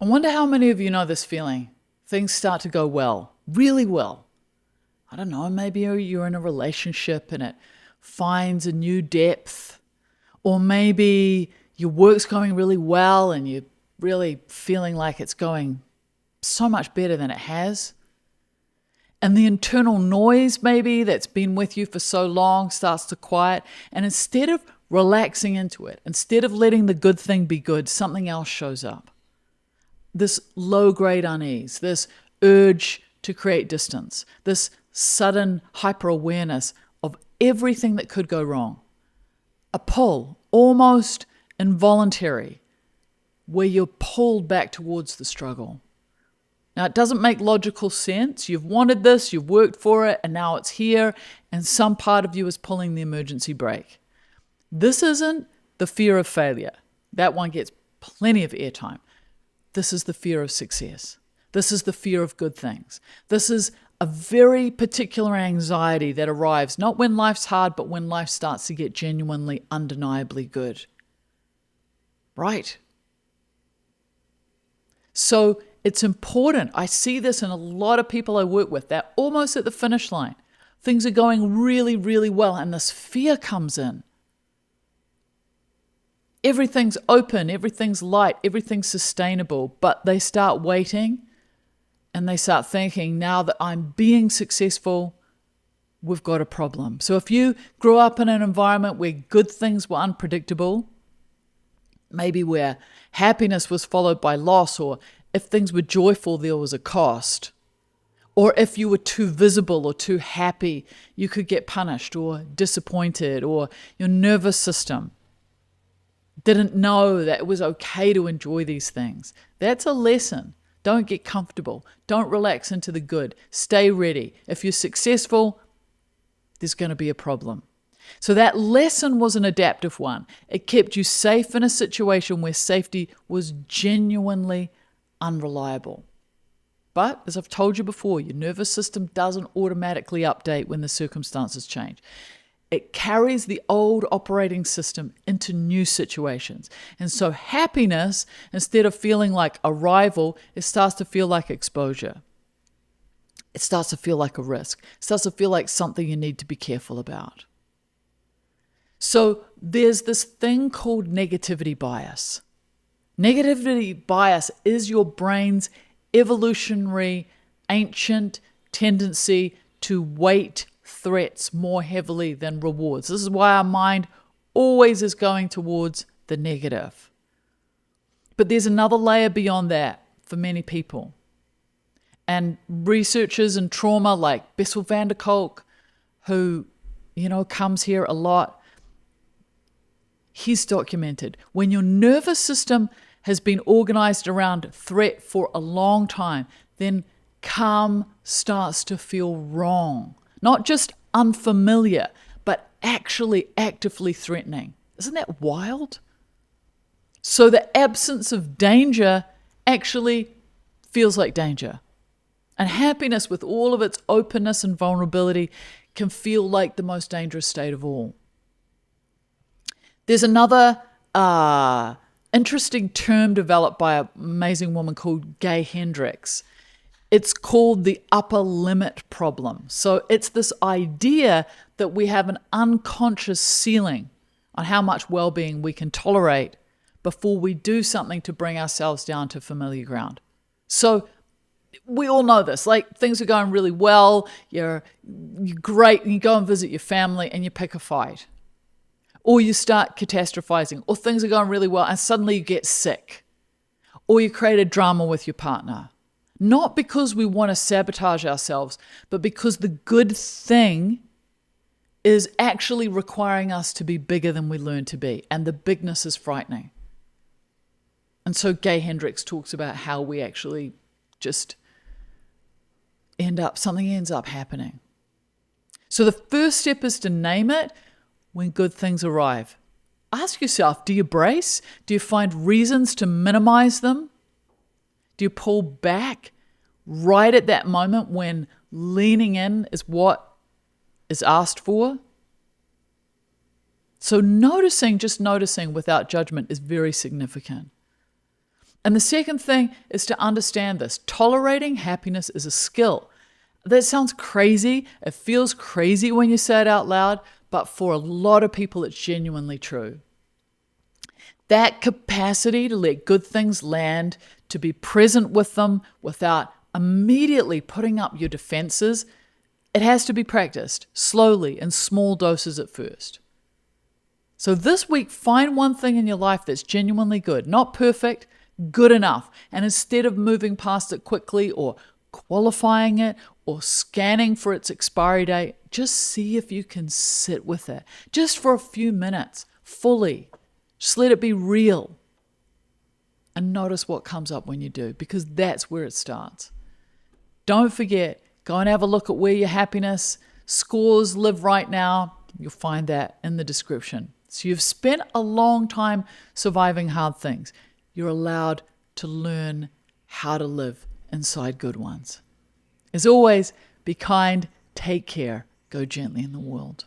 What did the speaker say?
I wonder how many of you know this feeling. Things start to go well, really well. I don't know, maybe you're in a relationship and it finds a new depth. Or maybe your work's going really well and you're really feeling like it's going so much better than it has. And the internal noise maybe that's been with you for so long starts to quiet. And instead of relaxing into it, instead of letting the good thing be good, something else shows up. This low-grade unease, this urge to create distance, this sudden hyper-awareness of everything that could go wrong. A pull, almost involuntary, where you're pulled back towards the struggle. Now, it doesn't make logical sense. You've wanted this, you've worked for it, and now it's here, and some part of you is pulling the emergency brake. This isn't the fear of failure. That one gets plenty of airtime. This is the fear of success. This is the fear of good things. This is a very particular anxiety that arrives not when life's hard, but when life starts to get genuinely, undeniably good. Right? So it's important. I see this in a lot of people I work with. They're almost at the finish line. Things are going really, really well, and this fear comes in. Everything's open, everything's light, everything's sustainable, but they start waiting and they start thinking, now that I'm being successful, we've got a problem. So if you grew up in an environment where good things were unpredictable, maybe where happiness was followed by loss, or if things were joyful, there was a cost, or if you were too visible or too happy, you could get punished or disappointed, or your nervous system didn't know that it was okay to enjoy these things. That's a lesson. Don't get comfortable. Don't relax into the good. Stay ready. If you're successful, there's going to be a problem. So that lesson was an adaptive one. It kept you safe in a situation where safety was genuinely unreliable. But as I've told you before, your nervous system doesn't automatically update when the circumstances change. It carries the old operating system into new situations. And so happiness, instead of feeling like arrival, it starts to feel like exposure. It starts to feel like a risk. It starts to feel like something you need to be careful about. So there's this thing called negativity bias. Negativity bias is your brain's evolutionary, ancient tendency to weight threats more heavily than rewards. This is why our mind always is going towards the negative. But there's another layer beyond that for many people. And researchers in trauma like Bessel van der Kolk, who, comes here a lot, he's documented when your nervous system has been organized around threat for a long time, then calm starts to feel wrong. Not just unfamiliar, but actually actively threatening. Isn't that wild? So the absence of danger actually feels like danger. And happiness, with all of its openness and vulnerability, can feel like the most dangerous state of all. There's another interesting term developed by an amazing woman called Gay Hendricks. It's called the upper limit problem. So it's this idea that we have an unconscious ceiling on how much well-being we can tolerate before we do something to bring ourselves down to familiar ground. So we all know this, like things are going really well, you're great, you go and visit your family and you pick a fight. Or you start catastrophizing, or things are going really well and suddenly you get sick. Or you create a drama with your partner. Not because we want to sabotage ourselves, but because the good thing is actually requiring us to be bigger than we learn to be. And the bigness is frightening. And so Gay Hendricks talks about how we actually just something ends up happening. So the first step is to name it when good things arrive. Ask yourself, do you brace? Do you find reasons to minimize them? Do you pull back right at that moment when leaning in is what is asked for? So just noticing without judgment is very significant. And the second thing is to understand this. Tolerating happiness is a skill. That sounds crazy. It feels crazy when you say it out loud, but for a lot of people, it's genuinely true. That capacity to let good things land, to be present with them without immediately putting up your defenses, it has to be practiced slowly in small doses at first. So this week, find one thing in your life that's genuinely good, not perfect, good enough. And instead of moving past it quickly or qualifying it or scanning for its expiry date, just see if you can sit with it just for a few minutes, fully. Just let it be real. And notice what comes up when you do, because that's where it starts. Don't forget, go and have a look at where your happiness scores live right now. You'll find that in the description. So you've spent a long time surviving hard things. You're allowed to learn how to live inside good ones. As always, be kind, take care, go gently in the world.